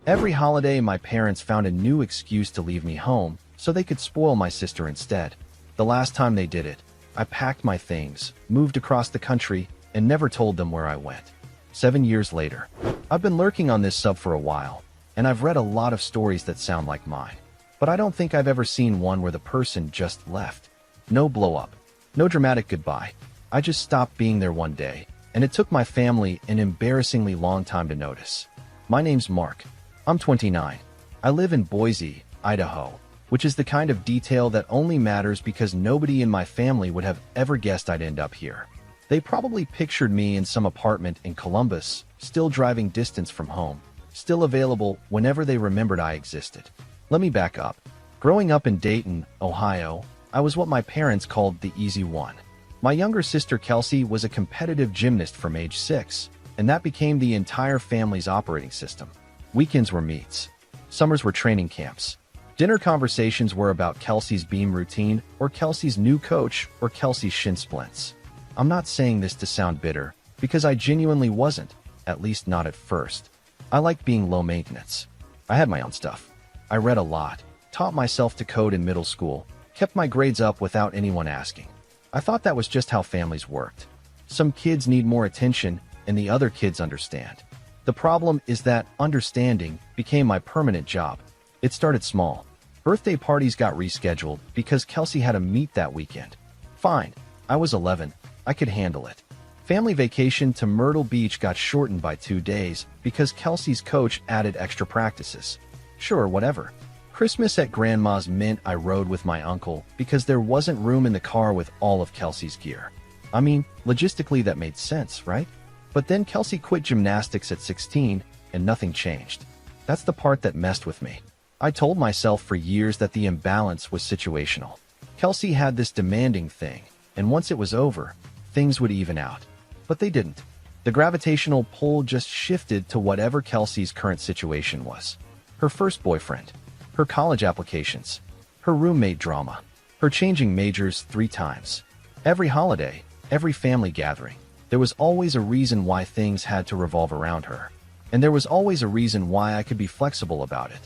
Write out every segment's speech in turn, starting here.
Every holiday, my parents found a new excuse to leave me home so they could spoil my sister instead. The last time they did it, I packed my things, moved across the country, and never told them where I went. 7 years later, I've been lurking on this sub for a while, and I've read a lot of stories that sound like mine. But I don't think I've ever seen one where the person just left. No blow up, no dramatic goodbye. I just stopped being there one day, and it took my family an embarrassingly long time to notice. My name's Mark. I'm 29. I live in Boise, Idaho, which is the kind of detail that only matters because nobody in my family would have ever guessed I'd end up here. They probably pictured me in some apartment in Columbus, still driving distance from home, still available whenever they remembered I existed. Let me back up. Growing up in Dayton, Ohio, I was what my parents called the easy one. My younger sister Kelsey was a competitive gymnast from age 6, and that became the entire family's operating system. Weekends were meets. Summers were training camps. Dinner conversations were about Kelsey's beam routine, or Kelsey's new coach, or Kelsey's shin splints. I'm not saying this to sound bitter, because I genuinely wasn't, at least not at first. I liked being low maintenance. I had my own stuff. I read a lot, taught myself to code in middle school, kept my grades up without anyone asking. I thought that was just how families worked. Some kids need more attention, and the other kids understand. The problem is that understanding became my permanent job. It started small. Birthday parties got rescheduled because Kelsey had a meet that weekend. Fine, I was 11. I could handle it. Family vacation to Myrtle Beach got shortened by 2 days because Kelsey's coach added extra practices. Sure, whatever. Christmas at Grandma's meant I rode with my uncle because there wasn't room in the car with all of Kelsey's gear. I mean, logistically that made sense, right? But then Kelsey quit gymnastics at 16 and nothing changed. That's the part that messed with me. I told myself for years that the imbalance was situational. Kelsey had this demanding thing, and once it was over, things would even out. But they didn't. The gravitational pull just shifted to whatever Kelsey's current situation was. Her first boyfriend, her college applications, her roommate drama, her changing majors 3 times. Every holiday, every family gathering, there was always a reason why things had to revolve around her. And there was always a reason why I could be flexible about it.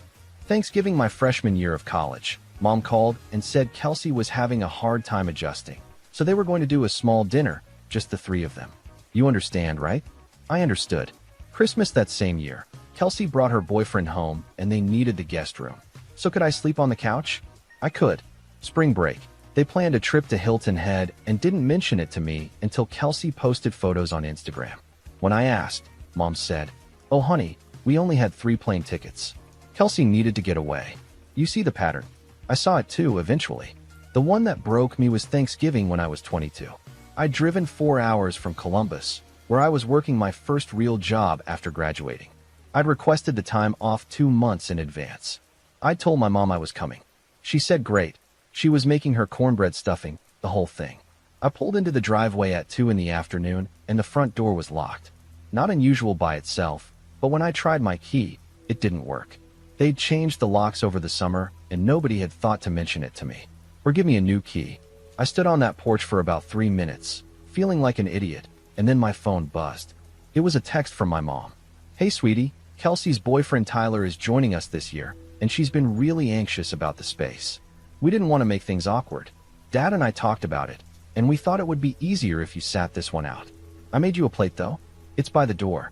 Thanksgiving my freshman year of college, Mom called and said Kelsey was having a hard time adjusting, so they were going to do a small dinner, just the 3 of them. You understand, right? I understood. Christmas that same year, Kelsey brought her boyfriend home and they needed the guest room. So could I sleep on the couch? I could. Spring break. They planned a trip to Hilton Head and didn't mention it to me until Kelsey posted photos on Instagram. When I asked, Mom said, "Oh honey, we only had 3 plane tickets." Kelsey needed to get away. You see the pattern. I saw it too, eventually. The one that broke me was Thanksgiving when I was 22. I'd driven 4 hours from Columbus, where I was working my first real job after graduating. I'd requested the time off 2 months in advance. I told my mom I was coming. She said great. She was making her cornbread stuffing, the whole thing. I pulled into the driveway at 2 in the afternoon, and the front door was locked. Not unusual by itself, but when I tried my key, it didn't work. They'd changed the locks over the summer, and nobody had thought to mention it to me. Or give me a new key. I stood on that porch for about 3 minutes, feeling like an idiot, and then my phone buzzed. It was a text from my mom. "Hey sweetie, Kelsey's boyfriend Tyler is joining us this year, and she's been really anxious about the space. We didn't want to make things awkward. Dad and I talked about it, and we thought it would be easier if you sat this one out. I made you a plate though. It's by the door."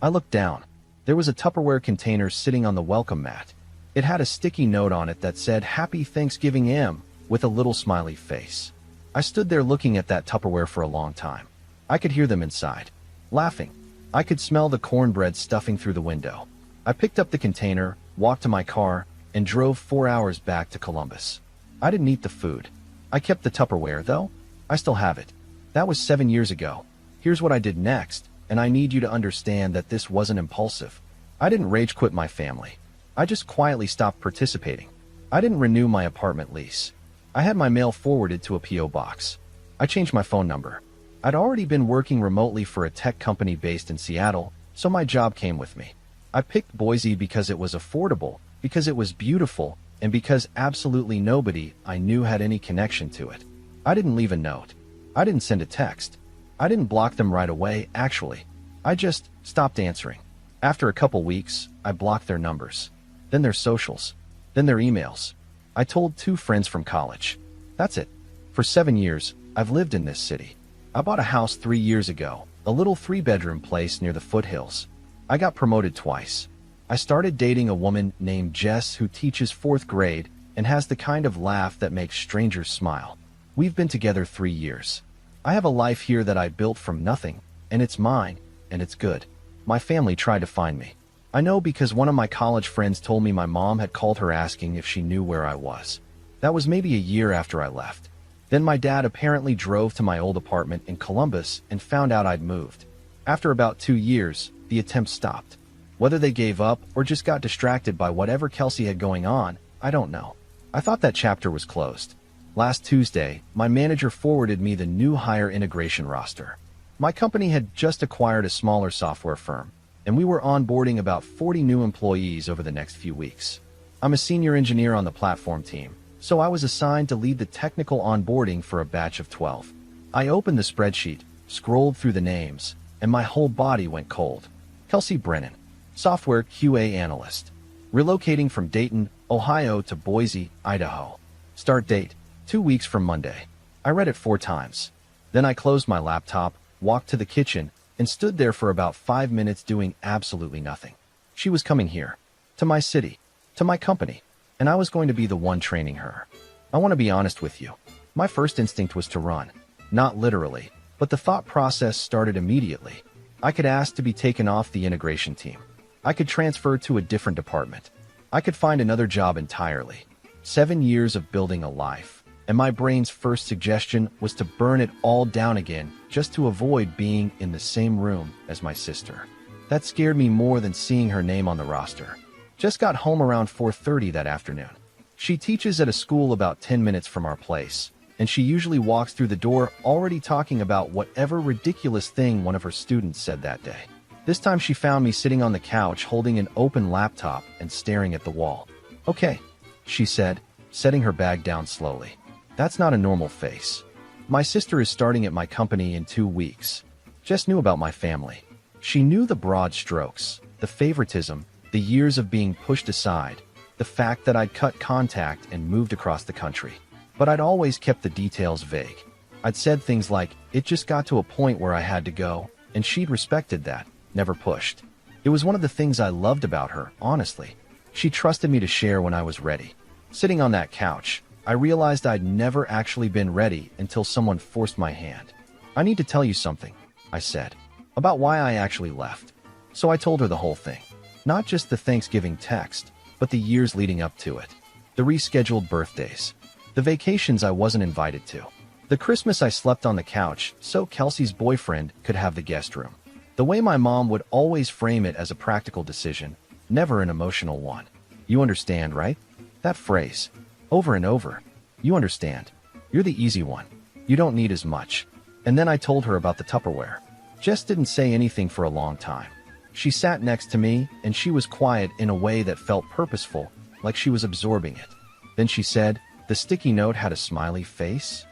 I looked down. There was a Tupperware container sitting on the welcome mat. It had a sticky note on it that said, "Happy Thanksgiving, Em," with a little smiley face. I stood there looking at that Tupperware for a long time. I could hear them inside, laughing. I could smell the cornbread stuffing through the window. I picked up the container, walked to my car, and drove 4 hours back to Columbus. I didn't eat the food. I kept the Tupperware, though. I still have it. That was 7 years ago. Here's what I did next, and I need you to understand that this wasn't impulsive. I didn't rage quit my family. I just quietly stopped participating. I didn't renew my apartment lease. I had my mail forwarded to a P.O. box. I changed my phone number. I'd already been working remotely for a tech company based in Seattle, so my job came with me. I picked Boise because it was affordable, because it was beautiful, and because absolutely nobody I knew had any connection to it. I didn't leave a note. I didn't send a text. I didn't block them right away, actually. I just stopped answering. After a couple weeks, I blocked their numbers, then their socials, then their emails. I told 2 friends from college. That's it. For 7 years, I've lived in this city. I bought a house 3 years ago, a little 3-bedroom place near the foothills. I got promoted twice. I started dating a woman named Jess who teaches 4th grade and has the kind of laugh that makes strangers smile. We've been together 3 years. I have a life here that I built from nothing, and it's mine, and it's good. My family tried to find me. I know because one of my college friends told me my mom had called her asking if she knew where I was. That was maybe a year after I left. Then my dad apparently drove to my old apartment in Columbus and found out I'd moved. After about 2 years, the attempt stopped. Whether they gave up or just got distracted by whatever Kelsey had going on, I don't know. I thought that chapter was closed. Last Tuesday, my manager forwarded me the new hire integration roster. My company had just acquired a smaller software firm, and we were onboarding about 40 new employees over the next few weeks. I'm a senior engineer on the platform team, so I was assigned to lead the technical onboarding for a batch of 12. I opened the spreadsheet, scrolled through the names, and my whole body went cold. Kelsey Brennan, software QA analyst, relocating from Dayton, Ohio to Boise, Idaho. Start date, 2 weeks from Monday. I read it 4 times. Then I closed my laptop, walked to the kitchen, and stood there for about 5 minutes doing absolutely nothing. She was coming here, to my city, to my company, and I was going to be the one training her. I want to be honest with you. My first instinct was to run. Not literally, but the thought process started immediately. I could ask to be taken off the integration team. I could transfer to a different department. I could find another job entirely. 7 years of building a life, and my brain's first suggestion was to burn it all down again just to avoid being in the same room as my sister. That scared me more than seeing her name on the roster. Just got home around 4:30 that afternoon. She teaches at a school about 10 minutes from our place, and she usually walks through the door already talking about whatever ridiculous thing one of her students said that day. This time she found me sitting on the couch holding an open laptop and staring at the wall. "Okay," she said, setting her bag down slowly. "That's not a normal face. My sister is starting at my company in 2 weeks. Just knew about my family." She knew the broad strokes, the favoritism, the years of being pushed aside, the fact that I'd cut contact and moved across the country. But I'd always kept the details vague. I'd said things like, it just got to a point where I had to go, and she'd respected that, never pushed. It was one of the things I loved about her, honestly. She trusted me to share when I was ready. Sitting on that couch, I realized I'd never actually been ready until someone forced my hand. "I need to tell you something," I said, "about why I actually left." So I told her the whole thing. Not just the Thanksgiving text, but the years leading up to it. The rescheduled birthdays. The vacations I wasn't invited to. The Christmas I slept on the couch so Kelsey's boyfriend could have the guest room. The way my mom would always frame it as a practical decision, never an emotional one. "You understand, right?" That phrase. Over and over. "You understand. You're the easy one. You don't need as much." And then I told her about the Tupperware. Jess didn't say anything for a long time. She sat next to me, and she was quiet in a way that felt purposeful, like she was absorbing it. Then she said, "The sticky note had a smiley face?"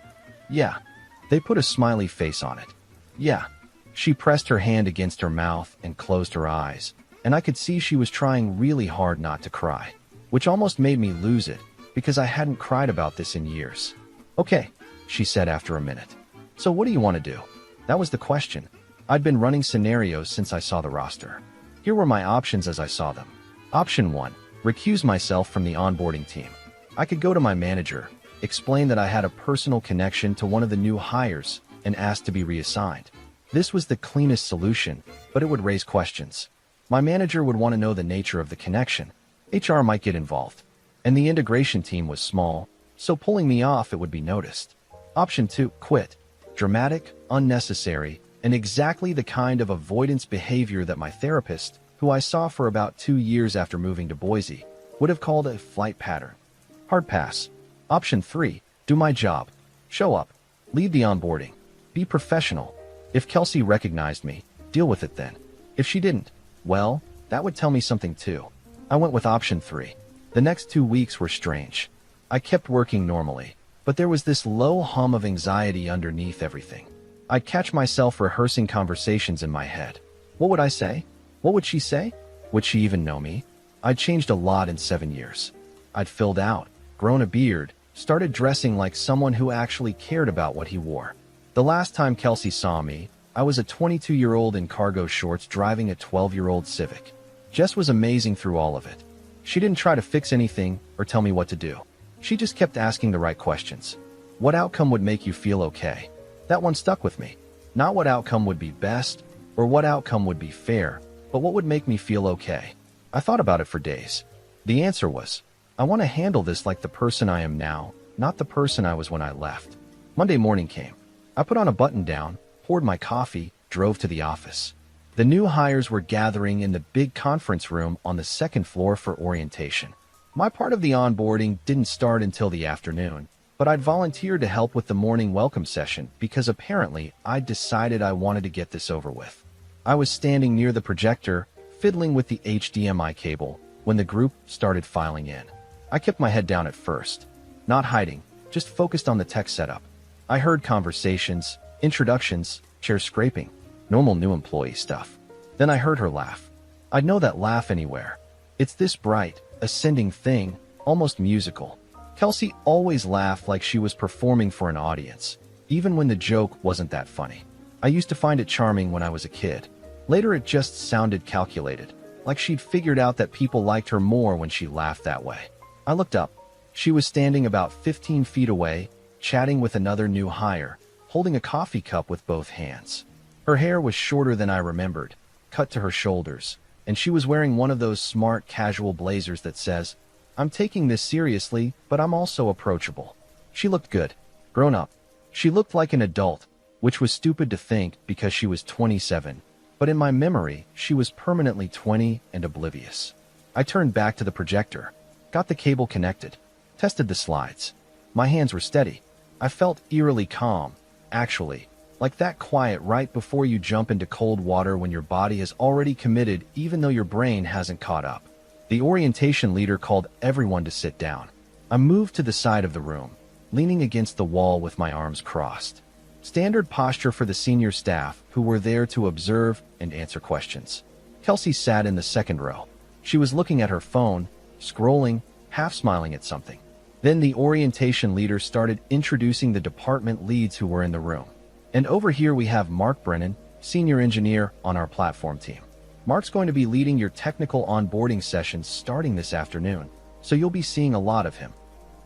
"Yeah. They put a smiley face on it." "Yeah." She pressed her hand against her mouth and closed her eyes, and I could see she was trying really hard not to cry, which almost made me lose it, because I hadn't cried about this in years. "Okay," she said after a minute. "So what do you want to do?" That was the question. I'd been running scenarios since I saw the roster. Here were my options as I saw them. Option 1, recuse myself from the onboarding team. I could go to my manager, explain that I had a personal connection to one of the new hires, and ask to be reassigned. This was the cleanest solution, but it would raise questions. My manager would want to know the nature of the connection. HR might get involved. And the integration team was small, so pulling me off it would be noticed. Option 2, quit. Dramatic, unnecessary, and exactly the kind of avoidance behavior that my therapist, who I saw for about 2 years after moving to Boise, would have called a flight pattern. Hard pass. Option 3, do my job. Show up. Lead the onboarding. Be professional. If Kelsey recognized me, deal with it then. If she didn't, well, that would tell me something too. I went with option 3. The next 2 weeks were strange. I kept working normally, but there was this low hum of anxiety underneath everything. I'd catch myself rehearsing conversations in my head. What would I say? What What would she say? Would she even know me? I'd changed a lot in 7 years. I'd filled out, grown a beard, started dressing like someone who actually cared about what he wore. The last time Kelsey saw me, I was a 22-year-old in cargo shorts driving a 12-year-old Civic. Jess was amazing through all of it. She didn't try to fix anything or tell me what to do. She just kept asking the right questions. What outcome would make you feel okay? That one stuck with me. Not what outcome would be best or what outcome would be fair, but what would make me feel okay. I thought about it for days. The answer was, I want to handle this like the person I am now, not the person I was when I left. Monday morning came. I put on a button-down, poured my coffee, drove to the office. The new hires were gathering in the big conference room on the second floor for orientation. My part of the onboarding didn't start until the afternoon, but I'd volunteered to help with the morning welcome session because apparently I'd decided I wanted to get this over with. I was standing near the projector, fiddling with the HDMI cable, when the group started filing in. I kept my head down at first, not hiding, just focused on the tech setup. I heard conversations, introductions, chair scraping, normal new employee stuff. Then I heard her laugh. I'd know that laugh anywhere. It's this bright, ascending thing, almost musical. Kelsey always laughed like she was performing for an audience, even when the joke wasn't that funny. I used to find it charming when I was a kid. Later it just sounded calculated, like she'd figured out that people liked her more when she laughed that way. I looked up. She was standing about 15 feet away, chatting with another new hire, holding a coffee cup with both hands. Her hair was shorter than I remembered, cut to her shoulders, and she was wearing one of those smart casual blazers that says, I'm taking this seriously, but I'm also approachable. She looked good, grown up. She looked like an adult, which was stupid to think because she was 27, but in my memory, she was permanently 20 and oblivious. I turned back to the projector, got the cable connected, tested the slides. My hands were steady. I felt eerily calm, actually, like that quiet right before you jump into cold water when your body has already committed even though your brain hasn't caught up. The orientation leader called everyone to sit down. I moved to the side of the room, leaning against the wall with my arms crossed. Standard posture for the senior staff who were there to observe and answer questions. Kelsey sat in the second row. She was looking at her phone, scrolling, half smiling at something. Then the orientation leader started introducing the department leads who were in the room. And over here we have Mark Brennan, senior engineer on our platform team. Mark's going to be leading your technical onboarding sessions starting this afternoon, so you'll be seeing a lot of him.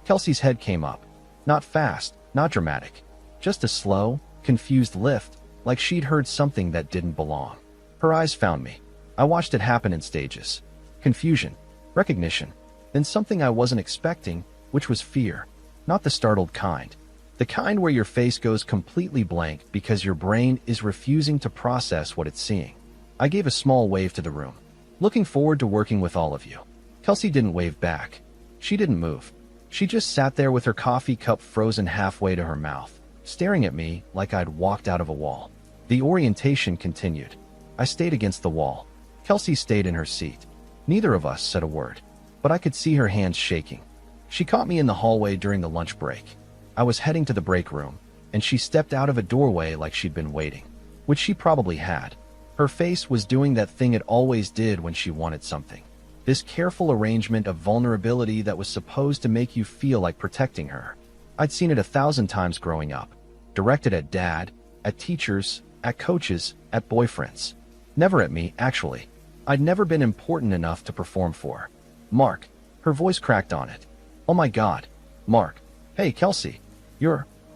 Kelsey's head came up. Not fast, not dramatic. Just a slow, confused lift, like she'd heard something that didn't belong. Her eyes found me. I watched it happen in stages. Confusion, recognition, then something I wasn't expecting, which was fear. Not the startled kind. The kind where your face goes completely blank because your brain is refusing to process what it's seeing. I gave a small wave to the room. Looking forward to working with all of you. Kelsey didn't wave back. She didn't move. She just sat there with her coffee cup frozen halfway to her mouth, staring at me like I'd walked out of a wall. The orientation continued. I stayed against the wall. Kelsey stayed in her seat. Neither of us said a word, but I could see her hands shaking. She caught me in the hallway during the lunch break. I was heading to the break room, and she stepped out of a doorway like she'd been waiting, which she probably had. Her face was doing that thing it always did when she wanted something. This careful arrangement of vulnerability that was supposed to make you feel like protecting her. I'd seen it 1,000 times growing up, directed at dad, at teachers, at coaches, at boyfriends. Never at me, actually. I'd never been important enough to perform for. Mark. Her voice cracked on it. Oh my God. Mark. Hey, Kelsey.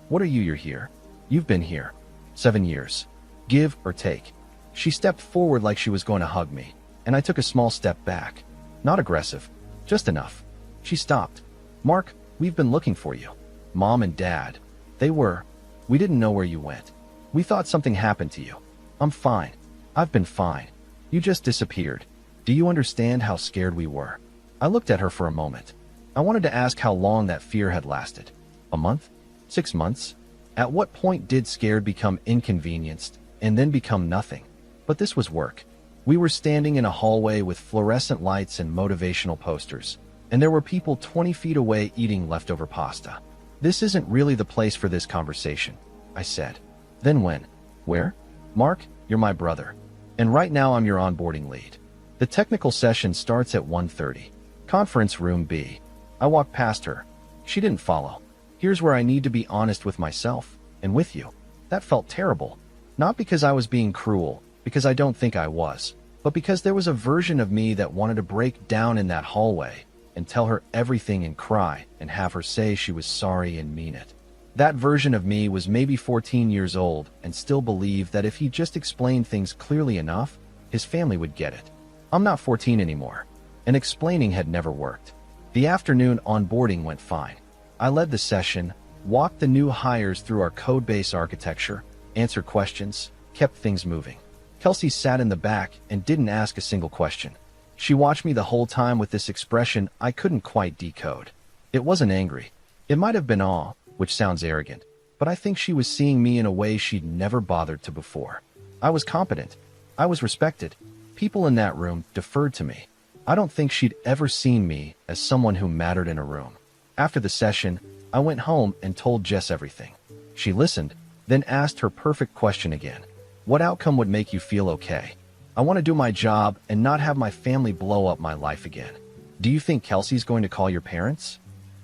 What are you? You're here. You've been here. 7 years. Give or take. She stepped forward like she was going to hug me, and I took a small step back. Not aggressive. Just enough. She stopped. Mark, we've been looking for you. Mom and Dad. We didn't know where you went. We thought something happened to you. I'm fine. I've been fine. You just disappeared. Do you understand how scared we were? I looked at her for a moment. I wanted to ask how long that fear had lasted. A month? 6 months? At what point did scared become inconvenienced and then become nothing? But this was work. We were standing in a hallway with fluorescent lights and motivational posters, and there were people 20 feet away eating leftover pasta. This isn't really the place for this conversation, I said. Then when? Where? Mark, you're my brother. And right now I'm your onboarding lead. The technical session starts at 1:30. Conference room B. I walked past her. She didn't follow. Here's where I need to be honest with myself and with you. That felt terrible. Not because I was being cruel, because I don't think I was, but because there was a version of me that wanted to break down in that hallway and tell her everything and cry and have her say she was sorry and mean it. That version of me was maybe 14 years old and still believed that if he just explained things clearly enough, his family would get it. I'm not 14 anymore, and explaining had never worked. The afternoon onboarding went fine. I led the session, walked the new hires through our code-based architecture, answered questions, kept things moving. Kelsey sat in the back and didn't ask a single question. She watched me the whole time with this expression I couldn't quite decode. It wasn't angry. It might have been awe, which sounds arrogant, but I think she was seeing me in a way she'd never bothered to before. I was competent. I was respected. People in that room deferred to me. I don't think she'd ever seen me as someone who mattered in a room. After the session, I went home and told Jess everything. She listened, then asked her perfect question again. What outcome would make you feel okay? I want to do my job and not have my family blow up my life again. Do you think Kelsey's going to call your parents?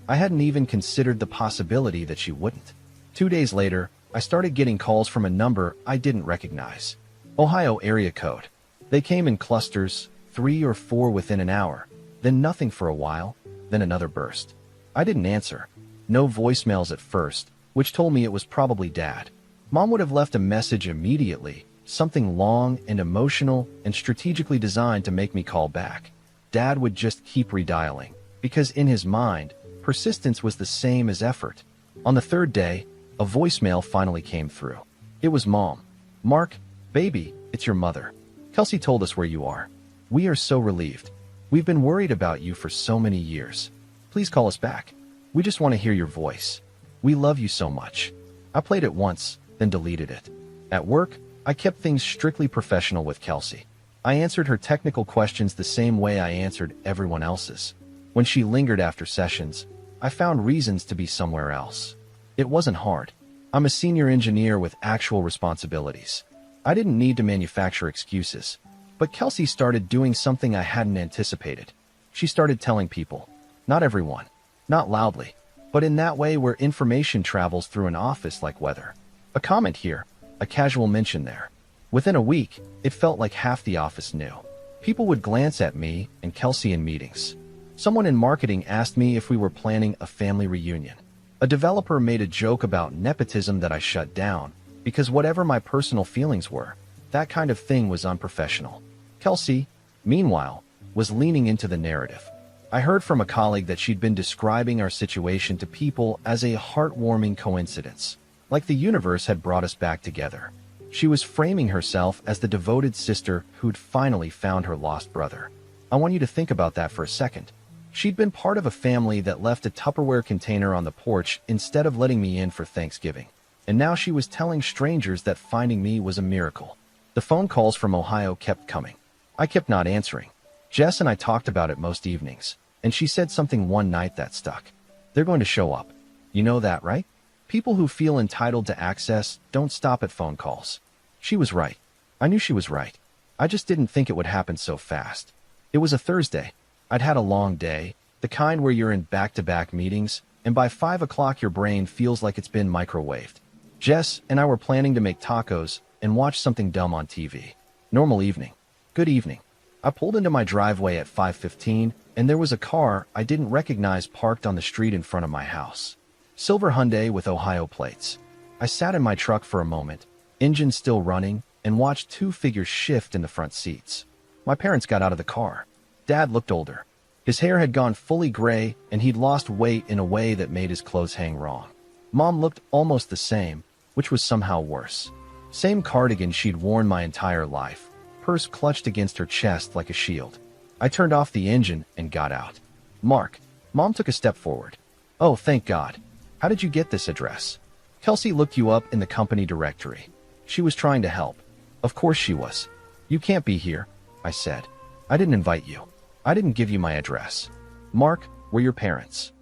I hadn't even considered the possibility that she wouldn't. 2 days later, I started getting calls from a number I didn't recognize. Ohio area code. They came in clusters, 3 or 4 within an hour, then nothing for a while, then another burst. I didn't answer. No voicemails at first, which told me it was probably Dad. Mom would have left a message immediately, something long and emotional and strategically designed to make me call back. Dad would just keep redialing, because in his mind, persistence was the same as effort. On the third day, a voicemail finally came through. It was Mom. Mark, baby, it's your mother. Kelsey told us where you are. We are so relieved. We've been worried about you for so many years. Please call us back. We just want to hear your voice. We love you so much. I played it once, then deleted it. At work, I kept things strictly professional with Kelsey. I answered her technical questions the same way I answered everyone else's. When she lingered after sessions, I found reasons to be somewhere else. It wasn't hard. I'm a senior engineer with actual responsibilities. I didn't need to manufacture excuses. But Kelsey started doing something I hadn't anticipated. She started telling people. Not everyone. Not loudly. But in that way where information travels through an office like weather. A comment here, a casual mention there. Within a week, it felt like half the office knew. People would glance at me and Kelsey in meetings. Someone in marketing asked me if we were planning a family reunion. A developer made a joke about nepotism that I shut down, because whatever my personal feelings were, that kind of thing was unprofessional. Kelsey, meanwhile, was leaning into the narrative. I heard from a colleague that she'd been describing our situation to people as a heartwarming coincidence, like the universe had brought us back together. She was framing herself as the devoted sister who'd finally found her lost brother. I want you to think about that for a second. She'd been part of a family that left a Tupperware container on the porch instead of letting me in for Thanksgiving. And now she was telling strangers that finding me was a miracle. The phone calls from Ohio kept coming. I kept not answering. Jess and I talked about it most evenings, and she said something one night that stuck. They're going to show up. You know that, right? People who feel entitled to access don't stop at phone calls. She was right. I knew she was right. I just didn't think it would happen so fast. It was a Thursday. I'd had a long day, the kind where you're in back-to-back meetings, and by 5 o'clock your brain feels like it's been microwaved. Jess and I were planning to make tacos and watch something dumb on TV. Normal evening. Good evening. I pulled into my driveway at 5:15, and there was a car I didn't recognize parked on the street in front of my house. Silver Hyundai with Ohio plates. I sat in my truck for a moment, engine still running, and watched 2 figures shift in the front seats. My parents got out of the car. Dad looked older. His hair had gone fully gray, and he'd lost weight in a way that made his clothes hang wrong. Mom looked almost the same, which was somehow worse. Same cardigan she'd worn my entire life, purse clutched against her chest like a shield. I turned off the engine and got out. Mark. Mom took a step forward. Oh, thank God. How did you get this address? Kelsey looked you up in the company directory. She was trying to help. Of course she was. You can't be here, I said. I didn't invite you. I didn't give you my address. Mark, we're your parents.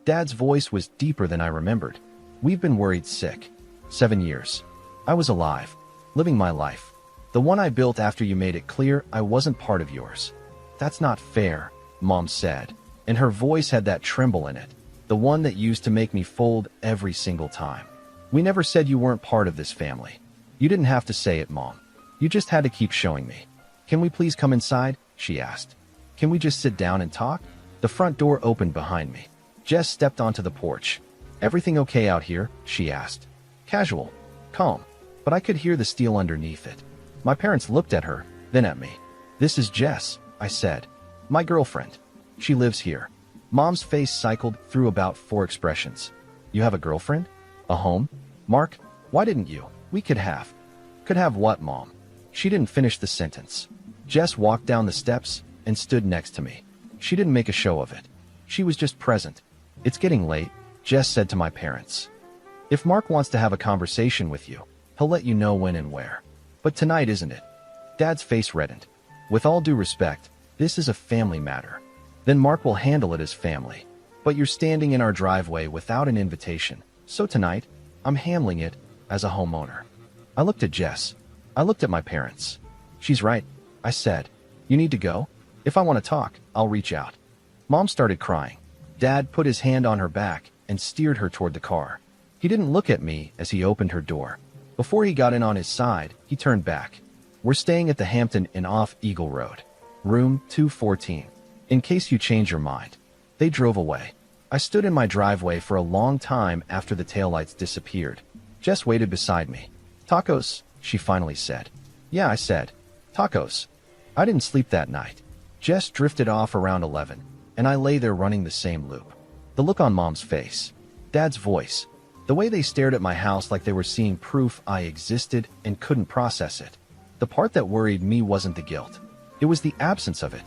Dad's voice was deeper than I remembered. We've been worried sick. 7 years. I was alive, living my life. The one I built after you made it clear I wasn't part of yours. That's not fair, Mom said, and her voice had that tremble in it, the one that used to make me fold every single time. We never said you weren't part of this family. You didn't have to say it, Mom. You just had to keep showing me. Can we please come inside? She asked. Can we just sit down and talk? The front door opened behind me. Jess stepped onto the porch. Everything okay out here? She asked. Casual. Calm. But I could hear the steel underneath it. My parents looked at her, then at me. This is Jess, I said. My girlfriend. She lives here. Mom's face cycled through about 4 expressions. You have a girlfriend? A home? Mark, why didn't you? We could have. Could have what, Mom? She didn't finish the sentence. Jess walked down the steps and stood next to me. She didn't make a show of it. She was just present. It's getting late, Jess said to my parents. If Mark wants to have a conversation with you, he'll let you know when and where. But tonight isn't it? Dad's face reddened. With all due respect, this is a family matter. Then Mark will handle it as family. But you're standing in our driveway without an invitation, so tonight, I'm handling it as a homeowner. I looked at Jess. I looked at my parents. She's right, I said. You need to go? If I want to talk, I'll reach out. Mom started crying. Dad put his hand on her back and steered her toward the car. He didn't look at me as he opened her door. Before he got in on his side, he turned back. We're staying at the Hampton Inn off Eagle Road. Room 214. In case you change your mind. They drove away. I stood in my driveway for a long time after the taillights disappeared. Jess waited beside me. Tacos, she finally said. Yeah, I said. Tacos. I didn't sleep that night. Jess drifted off around 11, and I lay there running the same loop. The look on Mom's face. Dad's voice. The way they stared at my house like they were seeing proof I existed and couldn't process it. The part that worried me wasn't the guilt. It was the absence of it.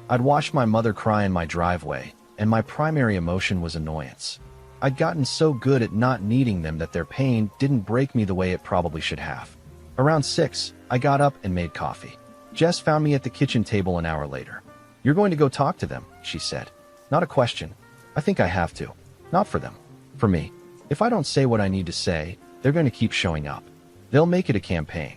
I'd watched my mother cry in my driveway, and my primary emotion was annoyance. I'd gotten so good at not needing them that their pain didn't break me the way it probably should have. Around 6, I got up and made coffee. Jess found me at the kitchen table an hour later. You're going to go talk to them, she said. Not a question. I think I have to. Not for them. For me. If I don't say what I need to say, they're going to keep showing up. They'll make it a campaign.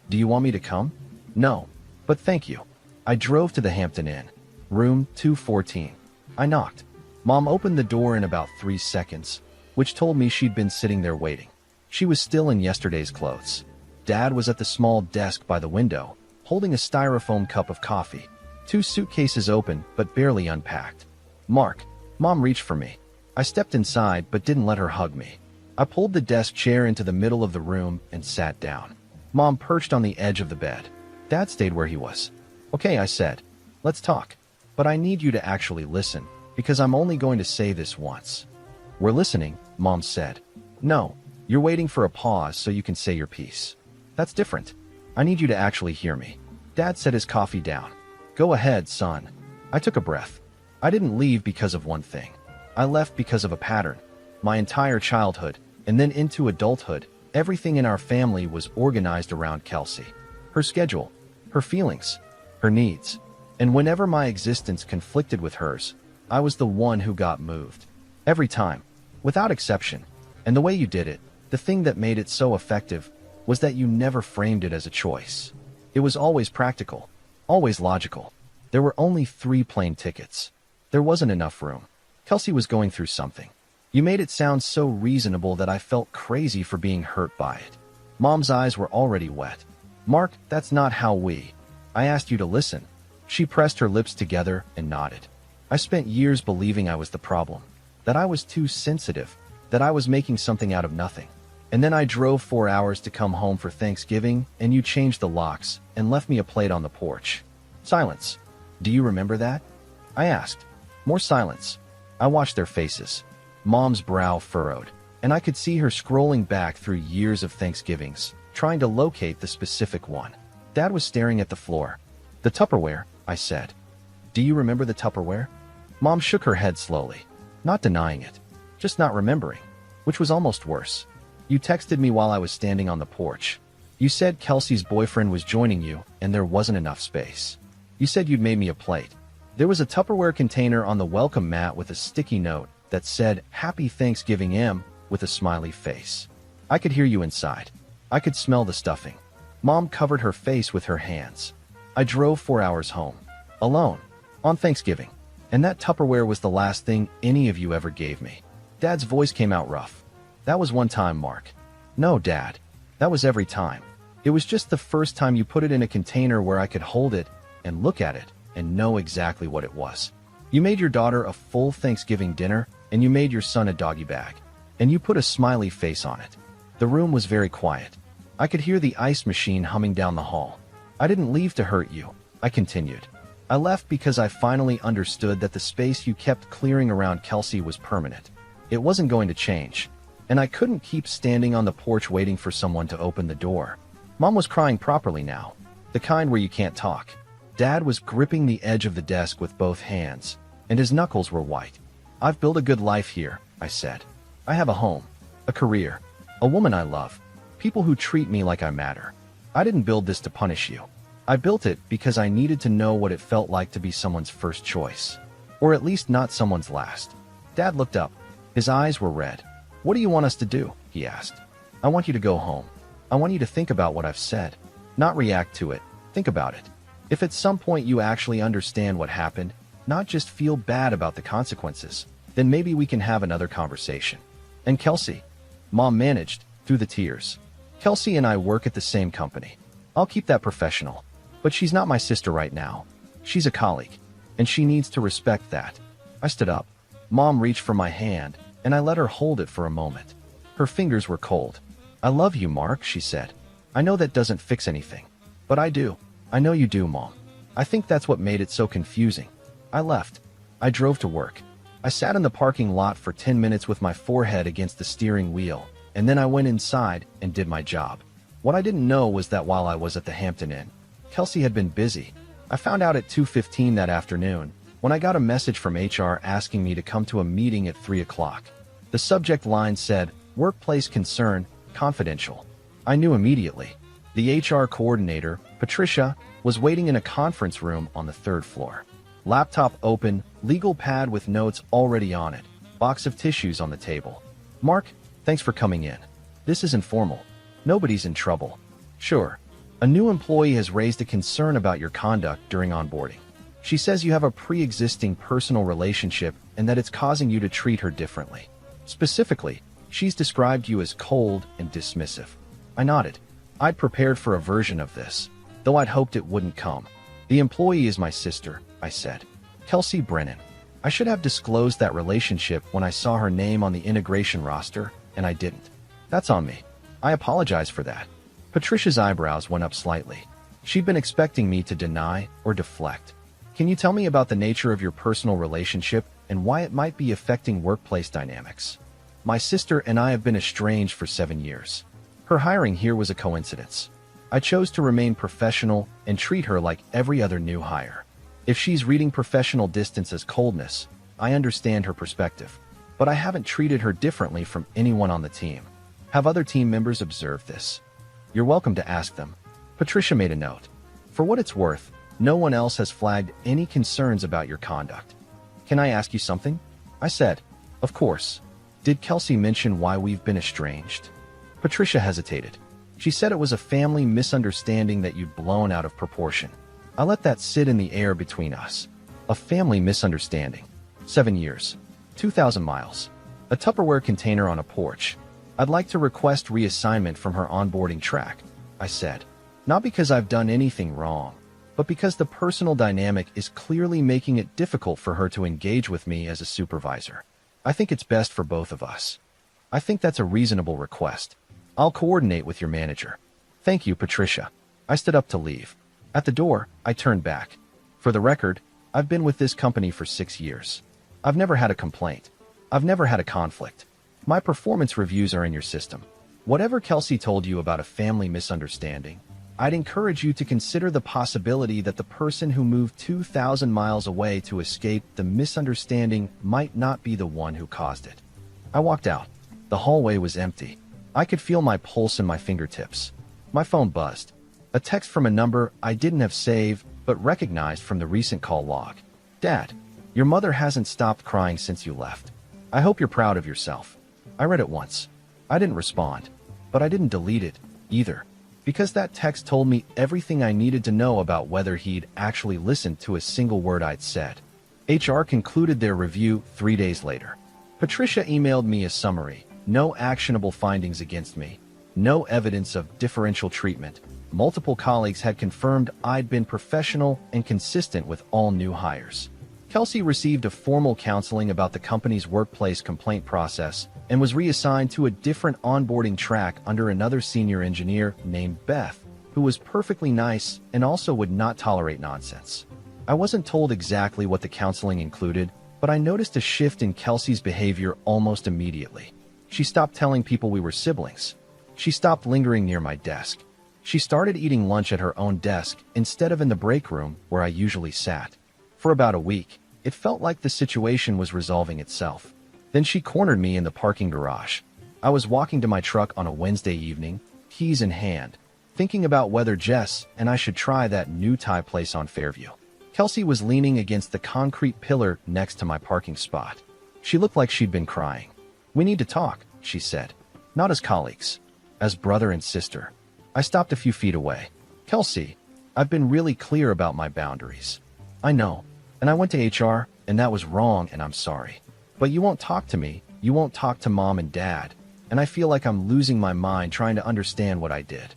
Do you want me to come? No. But thank you. I drove to the Hampton Inn. Room 214. I knocked. Mom opened the door in about 3 seconds, which told me she'd been sitting there waiting. She was still in yesterday's clothes. Dad was at the small desk by the window, holding a styrofoam cup of coffee. 2 suitcases open, but barely unpacked. Mark. Mom reached for me. I stepped inside, but didn't let her hug me. I pulled the desk chair into the middle of the room and sat down. Mom perched on the edge of the bed. Dad stayed where he was. Okay, I said. Let's talk. But I need you to actually listen, because I'm only going to say this once. We're listening, Mom said. No, you're waiting for a pause so you can say your piece. That's different. I need you to actually hear me. Dad set his coffee down. Go ahead, son. I took a breath. I didn't leave because of one thing. I left because of a pattern. My entire childhood, and then into adulthood, everything in our family was organized around Kelsey. Her schedule, her feelings, her needs. And whenever my existence conflicted with hers, I was the one who got moved. Every time, without exception. And the way you did it, the thing that made it so effective, was that you never framed it as a choice. It was always practical, always logical. There were only 3 plane tickets. There wasn't enough room. Kelsey was going through something. You made it sound so reasonable that I felt crazy for being hurt by it. Mom's eyes were already wet. Mark, that's not how we. I asked you to listen. She pressed her lips together and nodded. I spent years believing I was the problem, that I was too sensitive, that I was making something out of nothing. And then I drove 4 hours to come home for Thanksgiving, and you changed the locks and left me a plate on the porch. Silence. Do you remember that? I asked. More silence. I watched their faces. Mom's brow furrowed, and I could see her scrolling back through years of Thanksgivings, trying to locate the specific one. Dad was staring at the floor. The Tupperware, I said. Do you remember the Tupperware? Mom shook her head slowly, not denying it, just not remembering, which was almost worse. You texted me while I was standing on the porch. You said Kelsey's boyfriend was joining you and there wasn't enough space. You said you'd made me a plate. There was a Tupperware container on the welcome mat with a sticky note that said, Happy Thanksgiving, M, with a smiley face. I could hear you inside. I could smell the stuffing. Mom covered her face with her hands. I drove 4 hours home. Alone. On Thanksgiving. And that Tupperware was the last thing any of you ever gave me. Dad's voice came out rough. That was one time, Mark. No, Dad. That was every time. It was just the first time you put it in a container where I could hold it and look at it and know exactly what it was. You made your daughter a full Thanksgiving dinner, and you made your son a doggy bag. And you put a smiley face on it. The room was very quiet. I could hear the ice machine humming down the hall. I didn't leave to hurt you, I continued. I left because I finally understood that the space you kept clearing around Qley was permanent. It wasn't going to change. And I couldn't keep standing on the porch waiting for someone to open the door. Mom was crying properly now. The kind where you can't talk. Dad was gripping the edge of the desk with both hands, and his knuckles were white. I've built a good life here, I said. I have a home, a career, a woman I love, people who treat me like I matter. I didn't build this to punish you. I built it because I needed to know what it felt like to be someone's first choice. Or at least not someone's last. Dad looked up. His eyes were red. What do you want us to do? He asked. I want you to go home. I want you to think about what I've said. Not react to it. Think about it. If at some point you actually understand what happened, not just feel bad about the consequences, then maybe we can have another conversation. And Qley. Mom managed, through the tears. Qley and I work at the same company. I'll keep that professional. But she's not my sister right now. She's a colleague. And she needs to respect that. I stood up. Mom reached for my hand, and I let her hold it for a moment. Her fingers were cold. I love you, Mark, she said. I know that doesn't fix anything. But I do. I know you do, Mom. I think that's what made it so confusing. I left. I drove to work. I sat in the parking lot for 10 minutes with my forehead against the steering wheel, and then I went inside and did my job. What I didn't know was that while I was at the Hampton Inn, Qley had been busy. I found out at 2:15 that afternoon, when I got a message from HR asking me to come to a meeting at 3 o'clock. The subject line said, Workplace Concern, Confidential. I knew immediately. The HR coordinator, Patricia, was waiting in a conference room on the 3rd floor. Laptop open, legal pad with notes already on it, box of tissues on the table. Mark, thanks for coming in. This is informal. Nobody's in trouble. Sure. A new employee has raised a concern about your conduct during onboarding. She says you have a pre-existing personal relationship and that it's causing you to treat her differently. Specifically, she's described you as cold and dismissive. I nodded. I'd prepared for a version of this, though I'd hoped it wouldn't come. The employee is my sister, I said. Qley Brennan. I should have disclosed that relationship when I saw her name on the integration roster, and I didn't. That's on me. I apologize for that. Patricia's eyebrows went up slightly. She'd been expecting me to deny or deflect. Can you tell me about the nature of your personal relationship and why it might be affecting workplace dynamics? My sister and I have been estranged for 7 years. Her hiring here was a coincidence. I chose to remain professional and treat her like every other new hire. If she's reading professional distance as coldness, I understand her perspective. But I haven't treated her differently from anyone on the team. Have other team members observed this? You're welcome to ask them. Patricia made a note. For what it's worth, no one else has flagged any concerns about your conduct. Can I ask you something? I said, of course. Did Qley mention why we've been estranged? Patricia hesitated. She said it was a family misunderstanding that you'd blown out of proportion. I let that sit in the air between us. A family misunderstanding. 7 years. 2,000 miles. A Tupperware container on a porch. I'd like to request reassignment from her onboarding track, I said. Not because I've done anything wrong, but because the personal dynamic is clearly making it difficult for her to engage with me as a supervisor. I think it's best for both of us. I think that's a reasonable request. I'll coordinate with your manager. Thank you, Patricia. I stood up to leave. At the door, I turned back. For the record, I've been with this company for 6 years. I've never had a complaint. I've never had a conflict. My performance reviews are in your system. Whatever Qley told you about a family misunderstanding, I'd encourage you to consider the possibility that the person who moved 2,000 miles away to escape the misunderstanding might not be the one who caused it. I walked out. The hallway was empty. I could feel my pulse in my fingertips. My phone buzzed. A text from a number I didn't have saved but recognized from the recent call log. Dad, your mother hasn't stopped crying since you left. I hope you're proud of yourself. I read it once. I didn't respond, but I didn't delete it, either. because that text told me everything I needed to know about whether he'd actually listened to a single word I'd said. HR concluded their review 3 days later. Patricia emailed me a summary. No actionable findings against me. No evidence of differential treatment. Multiple colleagues had confirmed I'd been professional and consistent with all new hires. Qley received a formal counseling about the company's workplace complaint process and was reassigned to a different onboarding track under another senior engineer named Beth, who was perfectly nice and also would not tolerate nonsense. I wasn't told exactly what the counseling included, but I noticed a shift in Qley's behavior almost immediately. She stopped telling people we were siblings. She stopped lingering near my desk. She started eating lunch at her own desk instead of in the break room where I usually sat. For about a week, it felt like the situation was resolving itself. Then she cornered me in the parking garage. I was walking to my truck on a Wednesday evening, keys in hand, thinking about whether Jess and I should try that new Thai place on Fairview. Qley was leaning against the concrete pillar next to my parking spot. She looked like she'd been crying. "We need to talk," she said. "Not as colleagues. As brother and sister." I stopped a few feet away. "Qley, I've been really clear about my boundaries." "I know. And I went to HR, and that was wrong, and I'm sorry. But you won't talk to me. You won't talk to Mom and Dad. And I feel like I'm losing my mind trying to understand what I did."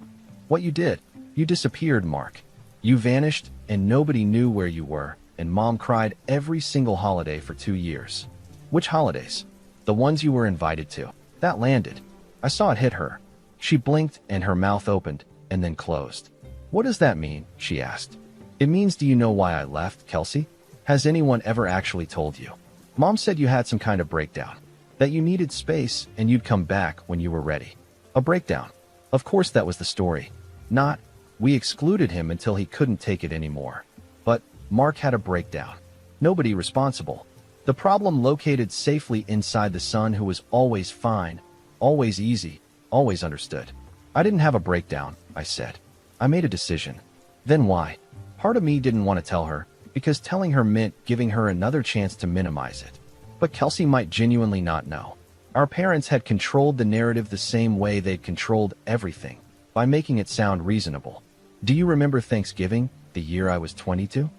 "What you did? You disappeared, Mark. You vanished, and nobody knew where you were, and Mom cried every single holiday for 2 years." "Which holidays?" "The ones you were invited to." That landed. I saw it hit her. She blinked, and her mouth opened, and then closed. "What does that mean?" she asked. "It means, do you know why I left, Qley? Has anyone ever actually told you? Mom said you had some kind of breakdown, that you needed space and you'd come back when you were ready." "A breakdown?" "Of course that was the story. Not, we excluded him until he couldn't take it anymore. But Mark had a breakdown. Nobody responsible. The problem located safely inside the son who was always fine, always easy, always understood." "I didn't have a breakdown," I said. "I made a decision." "Then why?" Part of me didn't want to tell her, because telling her meant giving her another chance to minimize it. But Qley might genuinely not know. Our parents had controlled the narrative the same way they'd controlled everything, by making it sound reasonable. "Do you remember Thanksgiving, the year I was 22?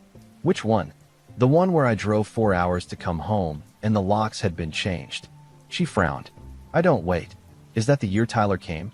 "Which one?" "The one where I drove 4 hours to come home, and the locks had been changed." She frowned. "I don't wait. Is that the year Tyler came?"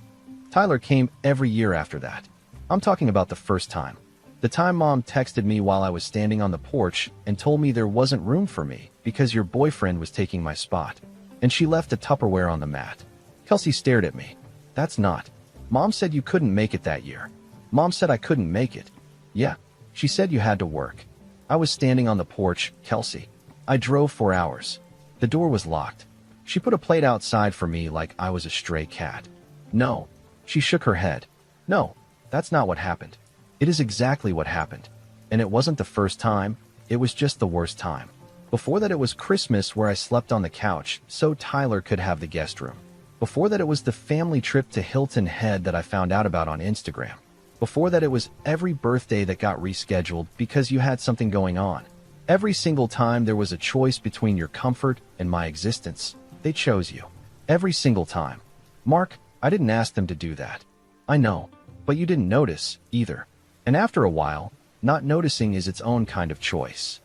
"Tyler came every year after that. I'm talking about the first time. The time Mom texted me while I was standing on the porch and told me there wasn't room for me because your boyfriend was taking my spot. And she left a Tupperware on the mat." Qley stared at me. "That's not. Mom said you couldn't make it that year." "Mom said I couldn't make it." "Yeah. She said you had to work." "I was standing on the porch, Qley. I drove 4 hours. The door was locked. She put a plate outside for me like I was a stray cat." "No." She shook her head. "No, that's not what happened. It is exactly what happened. And it wasn't the first time, it was just the worst time. Before that it was Christmas where I slept on the couch so Tyler could have the guest room. Before that it was the family trip to Hilton Head that I found out about on Instagram. Before that it was every birthday that got rescheduled because you had something going on. Every single time there was a choice between your comfort and my existence, they chose you. Every single time. Mark, I didn't ask them to do that. I know, but you didn't notice, either. And after a while, not noticing is its own kind of choice."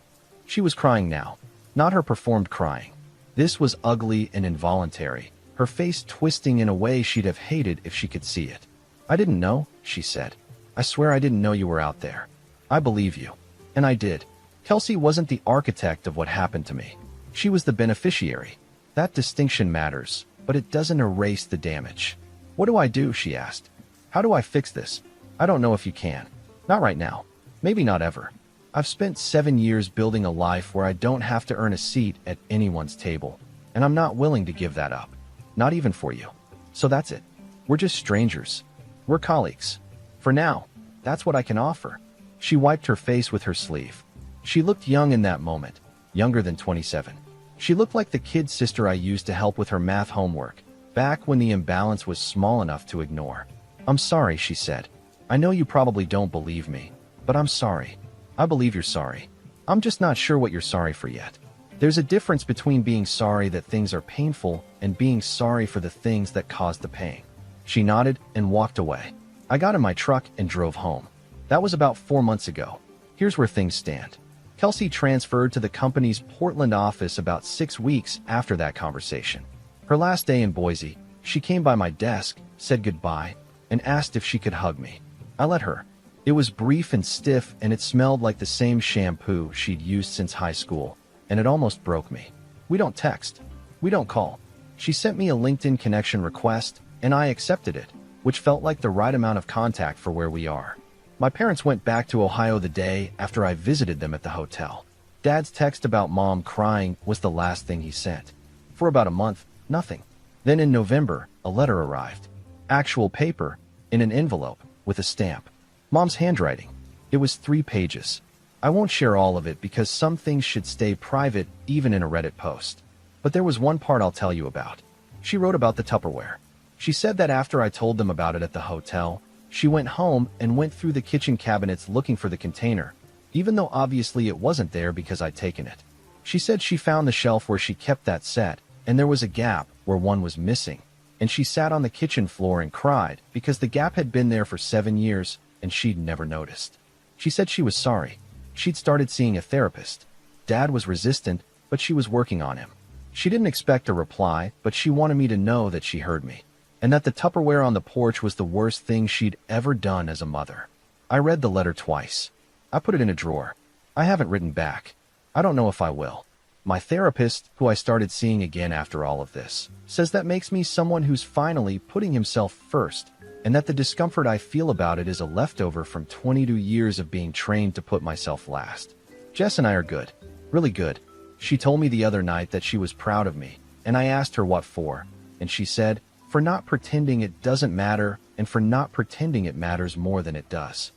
She was crying now, not her performed crying. This was ugly and involuntary, her face twisting in a way she'd have hated if she could see it. "I didn't know," she said. "I swear I didn't know you were out there. I believe you." And I did. Qley wasn't the architect of what happened to me. She was the beneficiary. That distinction matters, but it doesn't erase the damage. "What do I do?" she asked. "How do I fix this?" "I don't know if you can. Not right now. Maybe not ever. I've spent 7 years building a life where I don't have to earn a seat at anyone's table, and I'm not willing to give that up. Not even for you. So that's it. We're just strangers. We're colleagues. For now, that's what I can offer." She wiped her face with her sleeve. She looked young in that moment, younger than 27. She looked like the kid sister I used to help with her math homework, back when the imbalance was small enough to ignore. "I'm sorry," she said. "I know you probably don't believe me, but I'm sorry. I believe you're sorry. I'm just not sure what you're sorry for yet. There's a difference between being sorry that things are painful and being sorry for the things that caused the pain." She nodded and walked away. I got in my truck and drove home. That was about 4 months ago. Here's where things stand. Qley transferred to the company's Portland office about 6 weeks after that conversation. Her last day in Boise, she came by my desk, said goodbye, and asked if she could hug me. I let her. It was brief and stiff, and it smelled like the same shampoo she'd used since high school, and it almost broke me. We don't text. We don't call. She sent me a LinkedIn connection request, and I accepted it, which felt like the right amount of contact for where we are. My parents went back to Ohio the day after I visited them at the hotel. Dad's text about Mom crying was the last thing he sent. For about a month, nothing. Then in November, a letter arrived. Actual paper, in an envelope, with a stamp. Mom's handwriting. It was 3 pages. I won't share all of it because some things should stay private even in a Reddit post. But there was one part I'll tell you about. She wrote about the Tupperware. She said that after I told them about it at the hotel, she went home and went through the kitchen cabinets looking for the container, even though obviously it wasn't there because I'd taken it. She said she found the shelf where she kept that set, and there was a gap where one was missing, and she sat on the kitchen floor and cried because the gap had been there for 7 years and she'd never noticed. She said she was sorry. She'd started seeing a therapist. Dad was resistant, but she was working on him. She didn't expect a reply, but she wanted me to know that she heard me, and that the Tupperware on the porch was the worst thing she'd ever done as a mother. I read the letter twice. I put it in a drawer. I haven't written back. I don't know if I will. My therapist, who I started seeing again after all of this, says that makes me someone who's finally putting himself first, and that the discomfort I feel about it is a leftover from 22 years of being trained to put myself last. Jess and I are good. Really good. She told me the other night that she was proud of me, and I asked her what for, and she said, for not pretending it doesn't matter, and for not pretending it matters more than it does.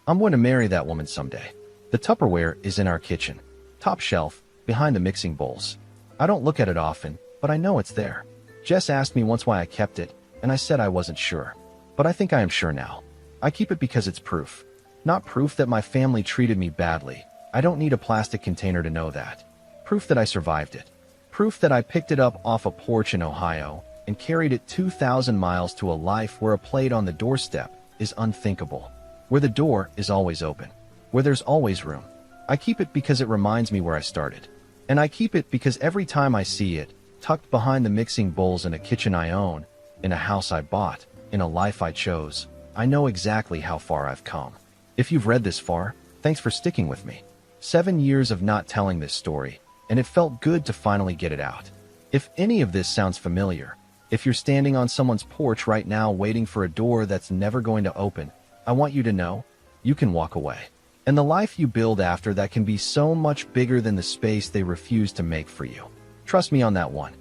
I'm going to marry that woman someday. The Tupperware is in our kitchen. Top shelf, behind the mixing bowls. I don't look at it often, but I know it's there. Jess asked me once why I kept it, and I said I wasn't sure. But I think I am sure now. I keep it because it's proof. Not proof that my family treated me badly. I don't need a plastic container to know that. Proof that I survived it. Proof that I picked it up off a porch in Ohio and carried it 2,000 miles to a life where a plate on the doorstep is unthinkable. Where the door is always open. Where there's always room. I keep it because it reminds me where I started. And I keep it because every time I see it, tucked behind the mixing bowls in a kitchen I own, in a house I bought, in a life I chose, I know exactly how far I've come. If you've read this far, thanks for sticking with me. 7 years of not telling this story, and it felt good to finally get it out. If any of this sounds familiar, if you're standing on someone's porch right now waiting for a door that's never going to open, I want you to know, you can walk away. And the life you build after that can be so much bigger than the space they refuse to make for you. Trust me on that one.